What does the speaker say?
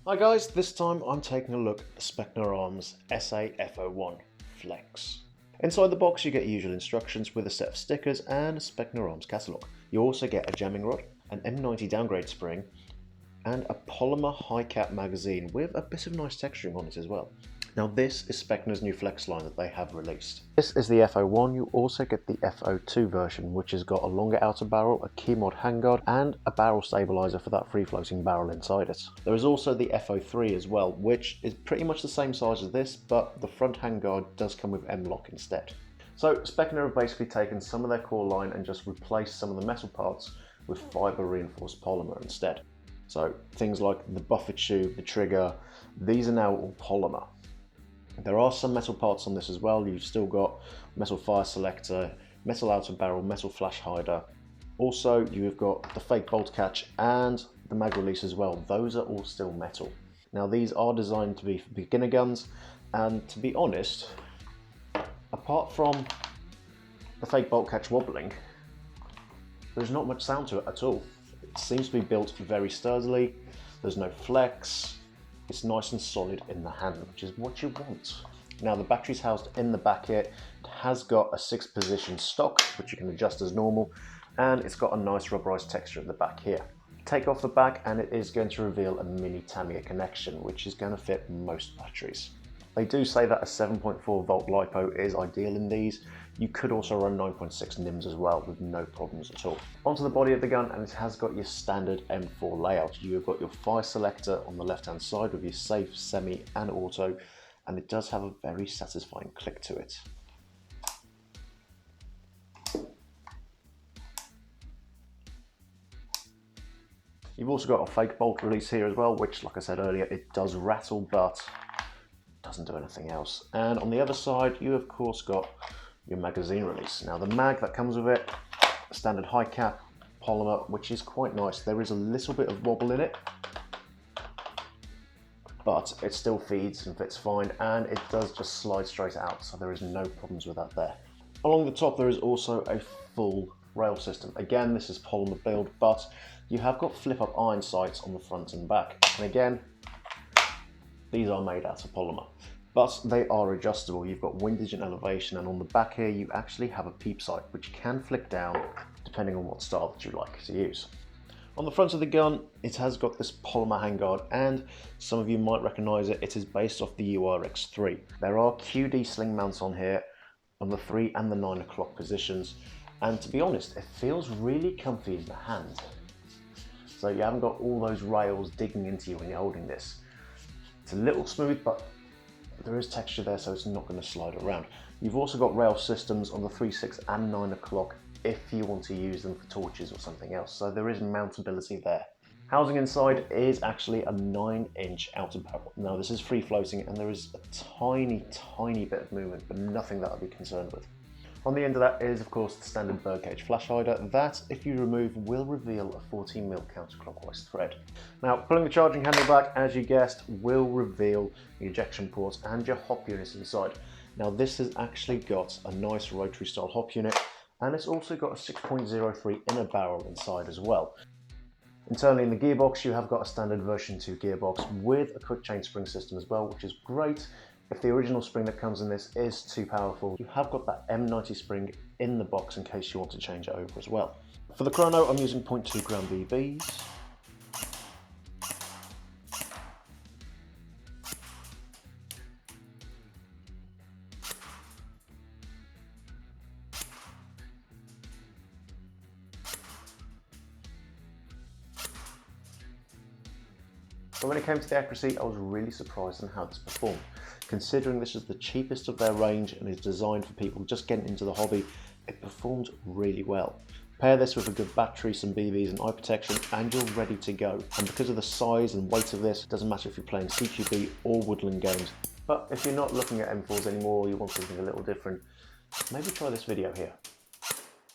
Hi guys, this time I'm taking a look at the Specna Arms SA-f01 Flex. Inside the box you get usual instructions with a set of stickers and a Specna Arms catalogue. You also get a jamming rod, an M90 downgrade spring, and a polymer high cap magazine with a bit of nice texturing on it as well. Now this is Specna's new Flex line that they have released. This is the F01, you also get the F02 version, which has got a longer outer barrel, a key mod handguard, and a barrel stabilizer for that free floating barrel inside it. There is also the F03 as well, which is pretty much the same size as this, but the front handguard does come with M-lock instead. So Specna have basically taken some of their core line and just replaced some of the metal parts with fibre reinforced polymer instead. So things like the buffer tube, the trigger, these are now all polymer. There are some metal parts on this as well. You've still got metal fire selector, metal outer barrel, metal flash hider. Also, you've got the fake bolt catch and the mag release as well. Those are all still metal. Now these are designed to be for beginner guns, and to be honest, apart from the fake bolt catch wobbling, there's not much sound to it at all. It seems to be built very sturdily. There's no flex. It's nice and solid in the hand, which is what you want. Now the battery's housed in the back here. It has got a 6-position stock, which you can adjust as normal, and it's got a nice rubberized texture at the back here. Take off the back and it is going to reveal a mini Tamiya connection, which is going to fit most batteries. They do say that a 7.4 volt LiPo is ideal in these. You could also run 9.6 NIMS as well with no problems at all. Onto the body of the gun, and it has got your standard M4 layout. You've got your fire selector on the left hand side with your safe, semi and auto, and it does have a very satisfying click to it. You've also got a fake bolt release here as well, which, like I said earlier, it does rattle but doesn't do anything else. And on the other side you of course got your magazine release. Now the mag that comes with it, standard high cap polymer, which is quite nice. There is a little bit of wobble in it, but it still feeds and fits fine, and it does just slide straight out, so there is no problems with that there. Along the top there is also a full rail system. Again, this is polymer build, but you have got flip up iron sights on the front and back, and again these are made out of polymer, but they are adjustable. You've got windage and elevation, and on the back here you actually have a peep sight which can flick down depending on what style that you like to use. On the front of the gun it has got this polymer handguard, and some of you might recognise it. It is based off the URX3. There are QD sling mounts on here on the 3 and the 9 o'clock positions, and to be honest it feels really comfy in the hand. So you haven't got all those rails digging into you when you're holding this. It's a little smooth, but there is texture there, so it's not going to slide around. You've also got rail systems on the 3, 6 and 9 o'clock if you want to use them for torches or something else, so there is mountability there. Housing inside is actually a 9-inch outer barrel. Now this is free floating and there is a tiny bit of movement, but nothing that I'd be concerned with. On the end of that is of course the standard birdcage flash hider that, if you remove, will reveal a 14mm counterclockwise thread. Now pulling the charging handle back, as you guessed, will reveal the ejection ports and your hop units inside. Now this has actually got a nice rotary style hop unit, and it's also got a 6.03 inner barrel inside as well. Internally in the gearbox you have got a standard version 2 gearbox with a quick change spring system as well, which is great. If the original spring that comes in this is too powerful, you have got that M90 spring in the box in case you want to change it over as well. For the chrono I'm using 0.2 gram BBs. But when it came to the accuracy, I was really surprised on how this performed. Considering this is the cheapest of their range and is designed for people just getting into the hobby, it performed really well. Pair this with a good battery, some BBs and eye protection, and you're ready to go. And because of the size and weight of this, it doesn't matter if you're playing CQB or woodland games. But if you're not looking at M4s anymore, or you want something a little different, maybe try this video here.